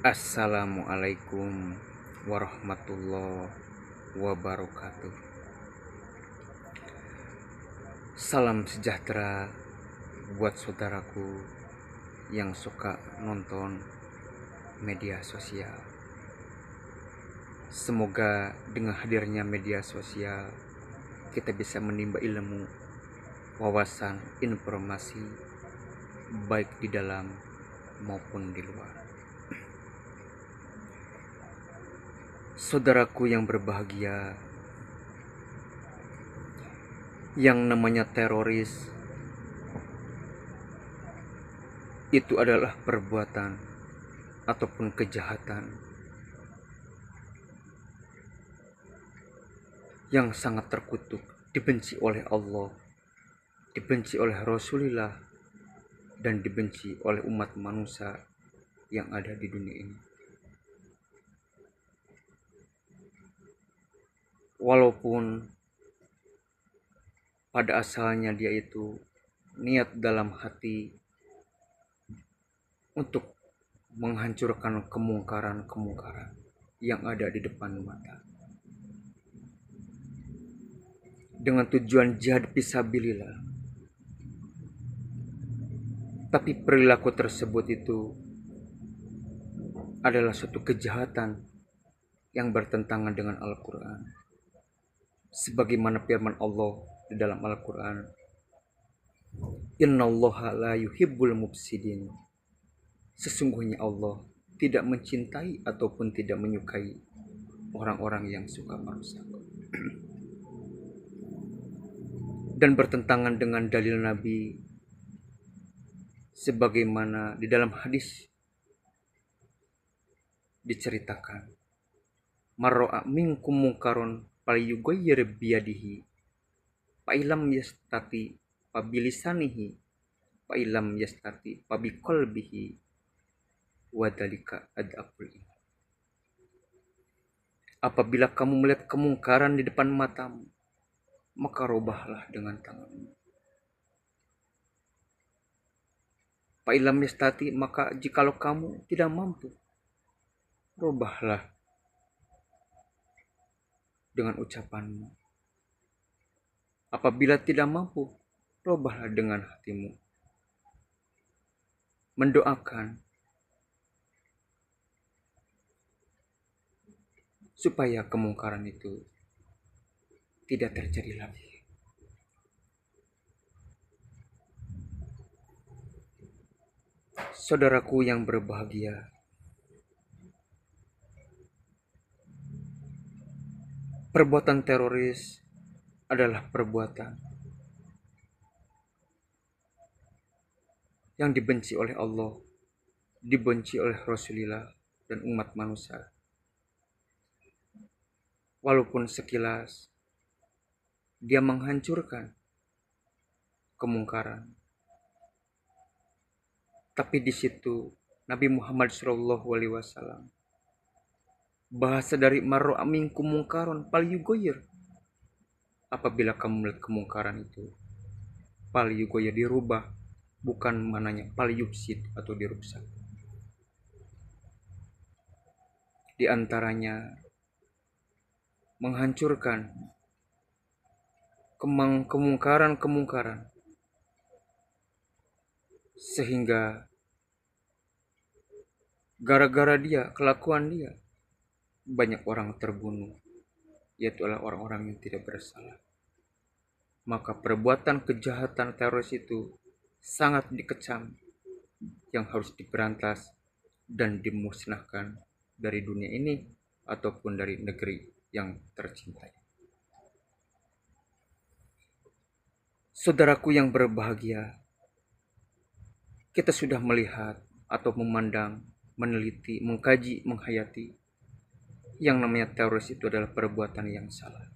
Assalamualaikum warahmatullahi wabarakatuh. Salam sejahtera buat saudaraku yang suka nonton media sosial. Semoga dengan hadirnya media sosial kita bisa menimba ilmu, wawasan, informasi baik di dalam maupun di luar. Saudaraku yang berbahagia, yang namanya teroris itu adalah perbuatan ataupun kejahatan yang sangat terkutuk, dibenci oleh Allah, dibenci oleh Rasulullah, dan dibenci oleh umat manusia yang ada di dunia ini. Walaupun pada asalnya dia itu niat dalam hati untuk menghancurkan kemungkaran-kemungkaran yang ada di depan mata, dengan tujuan jihad fisabilillah. Tapi perilaku tersebut itu adalah suatu kejahatan yang bertentangan dengan Al-Quran. Sebagaimana firman Allah di dalam Al-Quran, Innallaha la yuhibbul mufsidin. Sesungguhnya Allah tidak mencintai ataupun tidak menyukai orang-orang yang suka merusak. Dan bertentangan dengan dalil Nabi sebagaimana di dalam hadis diceritakan, marra'a minkum munkaron falyughayyir biyadihi fa illam yastati fa bilisanihi fa illam yastati fa biqalbihi wa dzalika ad'aful iman. Apabila kamu melihat kemungkaran di depan matamu, maka rubahlah dengan tanganmu. Fa illam yastati, maka jikalau kamu tidak mampu, rubahlah dengan ucapanmu. Apabila tidak mampu, rubahlah dengan hatimu. Mendoakan supaya kemungkaran itu tidak terjadi lagi. Saudaraku yang berbahagia, perbuatan teroris adalah perbuatan yang dibenci oleh Allah, dibenci oleh Rasulullah dan umat manusia. Walaupun sekilas dia menghancurkan kemungkaran, tapi di situ Nabi Muhammad SAW bahasa dari marra'a minkum munkaron falyughayyir. Apabila kamu melihat kemungkaran itu, falyughayyir, dirubah, bukan mananya falyufsid atau dirusak. Di antaranya menghancurkan kemungkaran-kemungkaran sehingga gara-gara dia, kelakuan dia, banyak orang terbunuh, yaitu adalah orang-orang yang tidak bersalah. Maka perbuatan kejahatan teroris itu sangat dikecam, yang harus diberantas dan dimusnahkan dari dunia ini ataupun dari negeri yang tercintai. Saudaraku yang berbahagia, kita sudah melihat atau memandang, meneliti, mengkaji, menghayati yang namanya teroris itu adalah perbuatan yang salah.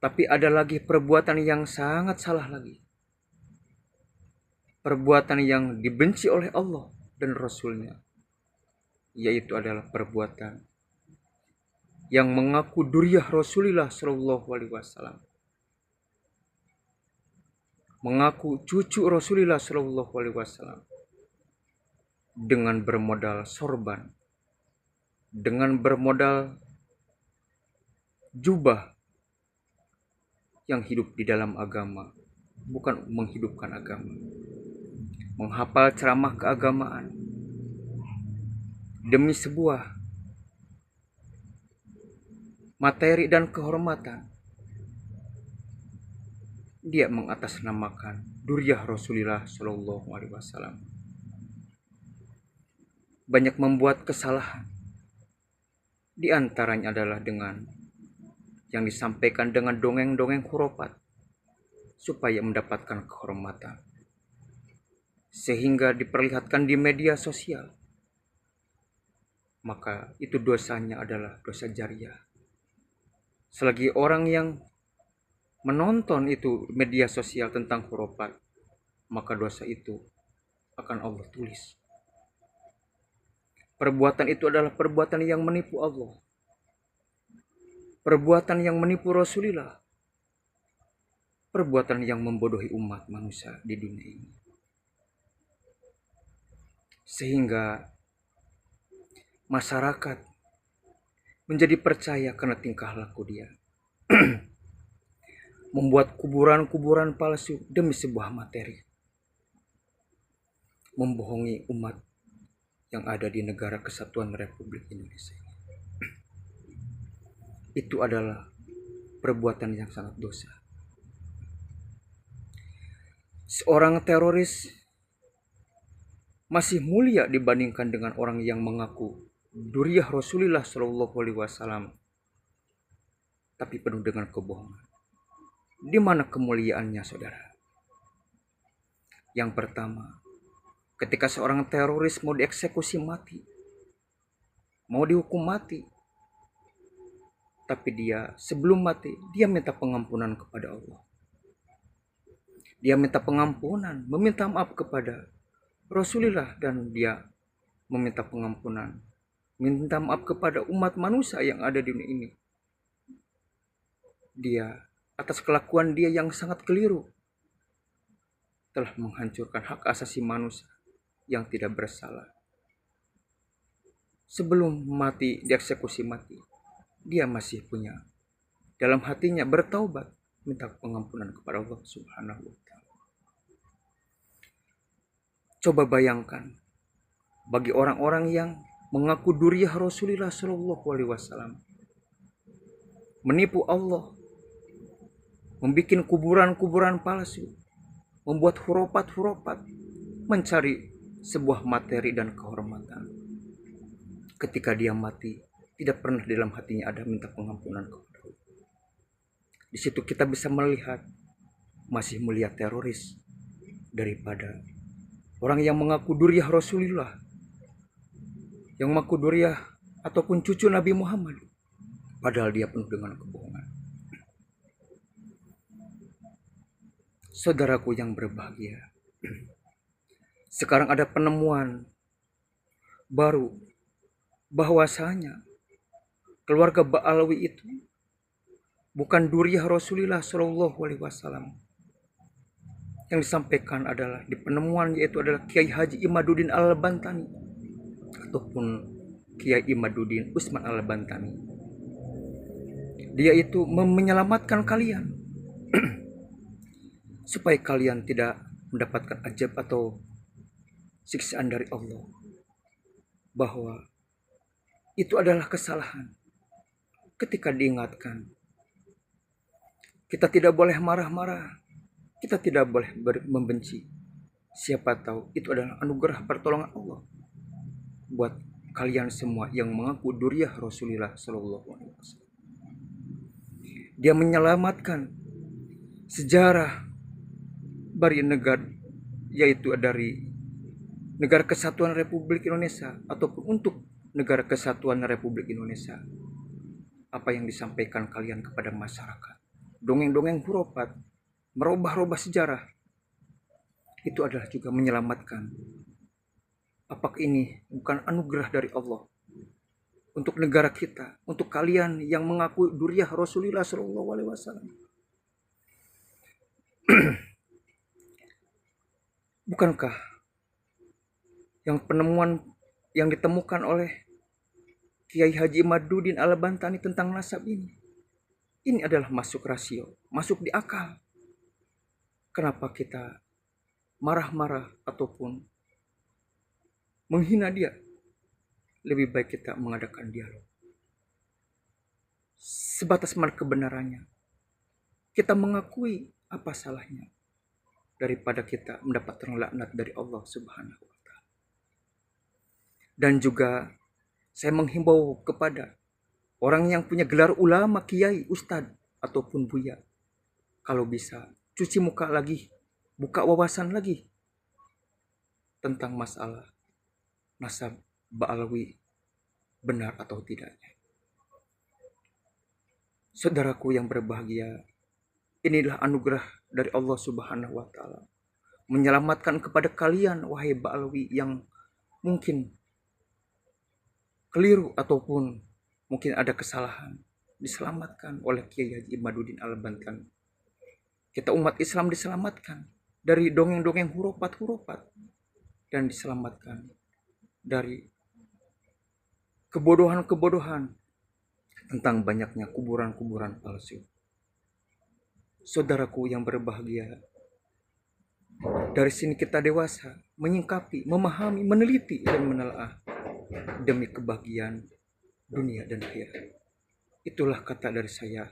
Tapi ada lagi perbuatan yang sangat salah lagi. Perbuatan yang dibenci oleh Allah dan Rasulnya, yaitu adalah perbuatan yang mengaku duriyah Rasulullah SAW, mengaku cucu Rasulullah SAW, dengan bermodal sorban, dengan bermodal jubah yang hidup di dalam agama, bukan menghidupkan agama, menghafal ceramah keagamaan demi sebuah materi dan kehormatan. Dia mengatasnamakan Duriyah Rasulullah Shallallahu Alaihi Wasallam. Banyak membuat kesalahan. Di antaranya adalah dengan yang disampaikan dengan dongeng-dongeng khurafat supaya mendapatkan kehormatan, sehingga diperlihatkan di media sosial. Maka itu dosanya adalah dosa jariah. Selagi orang yang menonton itu media sosial tentang khurafat, maka dosa itu akan Allah tulis. Perbuatan itu adalah perbuatan yang menipu Allah, perbuatan yang menipu Rasulullah, perbuatan yang membodohi umat manusia di dunia ini. Sehingga masyarakat menjadi percaya karena tingkah laku dia. Membuat kuburan-kuburan palsu demi sebuah materi. Membohongi umat yang ada di negara kesatuan Republik Indonesia. Itu adalah perbuatan yang sangat dosa. Seorang teroris masih mulia dibandingkan dengan orang yang mengaku Duriyah Rasulullah Shallallahu Alaihi Wasallam, tapi penuh dengan kebohongan. Di mana kemuliaannya, saudara? Yang pertama, ketika seorang teroris mau dieksekusi mati, mau dihukum mati, tapi dia sebelum mati, dia minta pengampunan kepada Allah. Dia minta pengampunan, meminta maaf kepada Rasulullah, dan dia meminta pengampunan, minta maaf kepada umat manusia yang ada di dunia ini. Dia atas kelakuan dia yang sangat keliru telah menghancurkan hak asasi manusia yang tidak bersalah. Sebelum mati, dieksekusi mati, dia masih punya dalam hatinya bertaubat, minta pengampunan kepada Allah Subhanahu wa Ta'ala. Coba bayangkan bagi orang-orang yang mengaku Duriyah Rasulullah Shallallahu Alaihi Wasallam, menipu Allah, membuat kuburan-kuburan palsu, membuat hurufat-hurufat, mencari sebuah materi dan kehormatan. Ketika dia mati, tidak pernah dalam hatinya ada minta pengampunan kepada Allah. Di situ kita bisa melihat masih mulia teroris daripada orang yang mengaku Duriyah Rasulullah, yang mengaku Duriyah ataupun cucu Nabi Muhammad, padahal dia penuh dengan kebohongan. Saudaraku yang berbahagia, sekarang ada penemuan baru bahwasanya keluarga Ba'alawi itu bukan Duriyah Rasulullah Shallallahu Alaihi Wasallam. Yang disampaikan adalah di penemuan, yaitu adalah Kiai Haji Imaduddin Al-Bantani ataupun Kiai Imaduddin Usman Al-Bantani. Dia itu menyelamatkan kalian supaya kalian tidak mendapatkan azab atau siksaan dari Allah, bahwa itu adalah kesalahan. Ketika diingatkan, kita tidak boleh marah-marah, kita tidak boleh membenci. Siapa tahu itu adalah anugerah pertolongan Allah buat kalian semua yang mengaku Duriyah Rasulullah Shallallahu Alaihi Wasallam. Dia menyelamatkan sejarah dari negara, yaitu dari negara kesatuan Republik Indonesia ataupun untuk negara kesatuan Republik Indonesia. Apa yang disampaikan kalian kepada masyarakat, dongeng-dongeng hurufat, merubah-rubah sejarah, itu adalah juga menyelamatkan. Apakah ini bukan anugerah dari Allah untuk negara kita, untuk kalian yang mengaku Duriyah Rasulullah Shallallahu Alaihi Wasallam? Bukankah yang penemuan yang ditemukan oleh Kiai Haji Imaduddin Al-Bantani tentang nasab ini adalah masuk rasio, masuk di akal. Kenapa kita marah-marah ataupun menghina dia? Lebih baik kita mengadakan dialog. Sebatas mana kebenarannya, kita mengakui apa salahnya daripada kita mendapatkan laknat dari Allah Subhanahu wa Ta'ala. Dan juga saya menghimbau kepada orang yang punya gelar ulama, kiai, ustadz ataupun buya, kalau bisa cuci muka lagi, buka wawasan lagi tentang masalah nasab Ba'alawi benar atau tidaknya. Saudaraku yang berbahagia, inilah anugerah dari Allah Subhanahu wa Ta'ala menyelamatkan kepada kalian, wahai Ba'alawi yang mungkin keliru ataupun mungkin ada kesalahan, diselamatkan oleh Kiai Haji Imaduddin Al-Bantani. Kita umat Islam diselamatkan dari dongeng-dongeng hurufat-hurufat dan diselamatkan dari kebodohan-kebodohan tentang banyaknya kuburan-kuburan palsu. Saudaraku yang berbahagia, dari sini kita dewasa menyingkapi, memahami, meneliti dan menelaah demi kebahagiaan dunia dan akhirat. Itulah kata dari saya.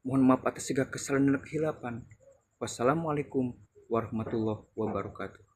Mohon maaf atas segala kesalahan dan kehilapan. Wassalamualaikum warahmatullahi wabarakatuh.